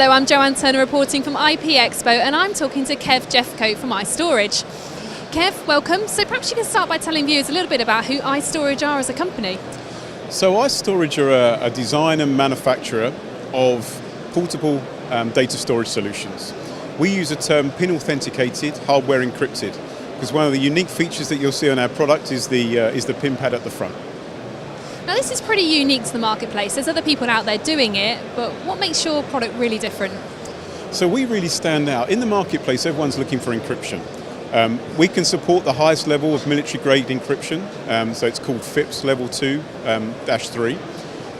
Hello, I'm Joanne Turner reporting from IP Expo, and I'm talking to Kev Jeffcoat from iStorage. Kev, welcome. So perhaps you can start by telling viewers a little bit about who iStorage are as a company. So iStorage are a design and manufacturer of portable data storage solutions. We use a term pin authenticated, hardware encrypted, because one of the unique features that you'll see on our product is the pin pad at the front. Now this is pretty unique to the marketplace. There's other people out there doing it, but what makes your product really different? So we really stand out. In the marketplace, everyone's looking for encryption. We can support the highest level of military grade encryption, so it's called FIPS level 2-3.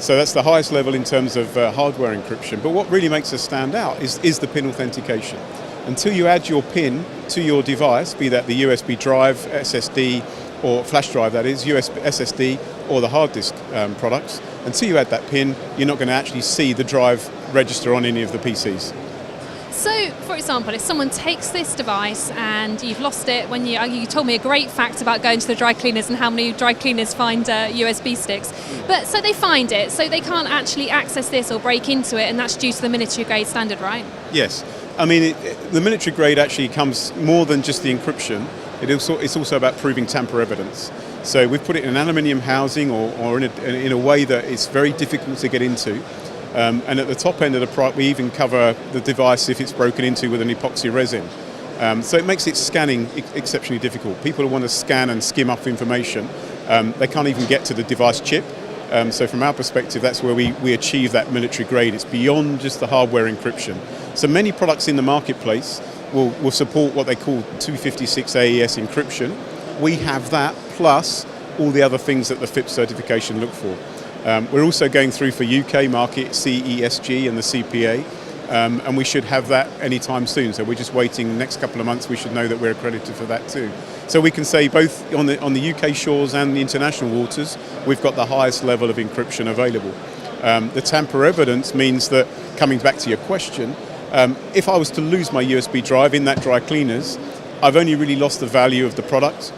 So that's the highest level in terms of hardware encryption. But what really makes us stand out is the pin authentication. Until you add your pin to your device, be that the USB drive, SSD, or flash drive that is, USB, SSD, or the hard disk products, until you add that pin, you're not going to actually see the drive register on any of the PCs. So, for example, if someone takes this device and you've lost it, when you told me a great fact about going to the dry cleaners and how many dry cleaners find USB sticks, but so they find it, so they can't actually access this or break into it, and that's due to the military grade standard, right? Yes, I mean the military grade actually comes more than just the encryption. It's also about proving tamper evidence. So we've put it in an aluminium housing or in a way that it's very difficult to get into. And at the top end of the product, we even cover the device if it's broken into with an epoxy resin. So it makes its scanning exceptionally difficult. People who want to scan and skim up information, they can't even get to the device chip. So from our perspective, that's where we achieve that military grade. It's beyond just the hardware encryption. So many products in the marketplace will support what they call 256 AES encryption. We have that, plus all the other things that the FIPS certification look for. We're also going through for UK market, CESG and the CPA, and we should have that anytime soon. So we're just waiting. Next couple of months, we should know that we're accredited for that too. So we can say both on the UK shores and the international waters, we've got the highest level of encryption available. The tamper evidence means that, coming back to your question, if I was to lose my USB drive in that dry cleaners, I've only really lost the value of the product.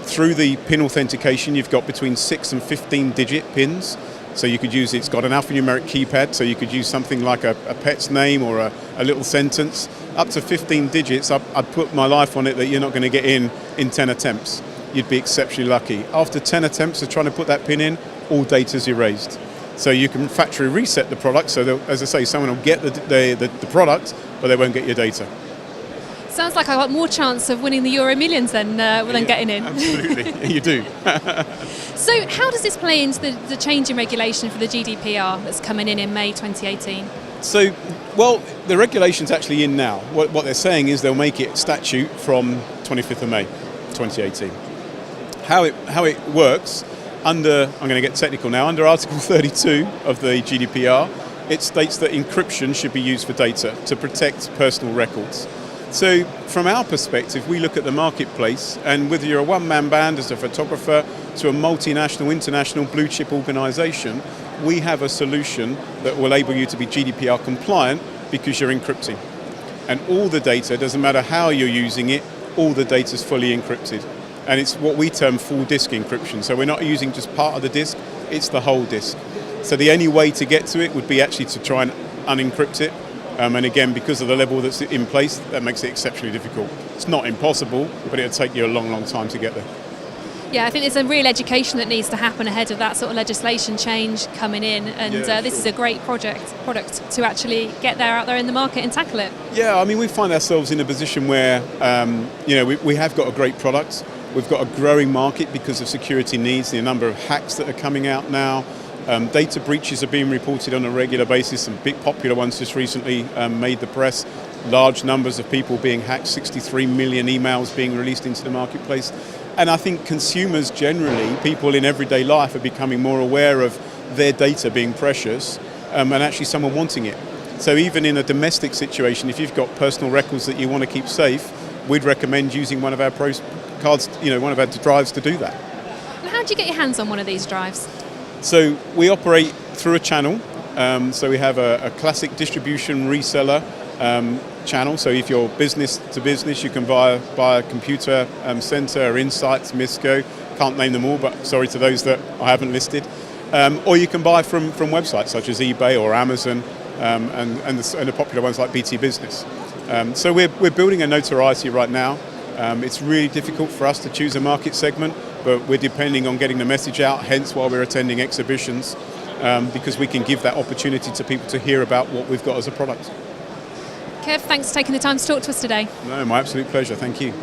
Through the pin authentication, you've got between 6 and 15 digit pins. So you could use, it's got an alphanumeric keypad, so you could use something like a pet's name or a little sentence. Up to 15 digits, I'd put my life on it that you're not going to get in 10 attempts. You'd be exceptionally lucky. After 10 attempts of trying to put that pin in, all data's erased. So you can factory reset the product, so that, as I say, someone will get the product, but they won't get your data. Sounds like I've got more chance of winning the Euro Millions than getting in. Absolutely, you do. So how does this play into the change in regulation for the GDPR that's coming in May 2018? So, well, the regulation's actually in now. What they're saying is they'll make it statute from 25th of May 2018. How it works, I'm going to get technical now, under Article 32 of the GDPR, it states that encryption should be used for data to protect personal records. So from our perspective, we look at the marketplace, and whether you're a one-man band as a photographer to a multinational, international blue chip organisation, we have a solution that will enable you to be GDPR compliant because you're encrypting. And all the data, doesn't matter how you're using it, all the data is fully encrypted. And it's what we term full disk encryption. So we're not using just part of the disk, it's the whole disk. So the only way to get to it would be actually to try and unencrypt it. And again, because of the level that's in place, that makes it exceptionally difficult. It's not impossible, but it'll take you a long, long time to get there. Yeah, I think there's a real education that needs to happen ahead of that sort of legislation change coming in, and this is a great product to actually get out there in the market and tackle it. Yeah, I mean, we find ourselves in a position where, we have got a great product. We've got a growing market because of security needs, the number of hacks that are coming out now. Data breaches are being reported on a regular basis. Some big popular ones just recently made the press. Large numbers of people being hacked, 63 million emails being released into the marketplace. And I think consumers generally, people in everyday life, are becoming more aware of their data being precious and actually someone wanting it. So even in a domestic situation, if you've got personal records that you want to keep safe, we'd recommend using one of our cards, one of our drives to do that. And how do you get your hands on one of these drives? So we operate through a channel. So we have a classic distribution reseller channel. So if you're business to business, you can buy a computer center, Insights, Misco. Can't name them all, but sorry to those that I haven't listed. Or you can buy from websites such as eBay or Amazon. and the popular ones like BT Business. So we're building a notoriety right now. It's really difficult for us to choose a market segment, but we're depending on getting the message out, hence why we're attending exhibitions, because we can give that opportunity to people to hear about what we've got as a product. Kev, thanks for taking the time to talk to us today. No, my absolute pleasure. Thank you.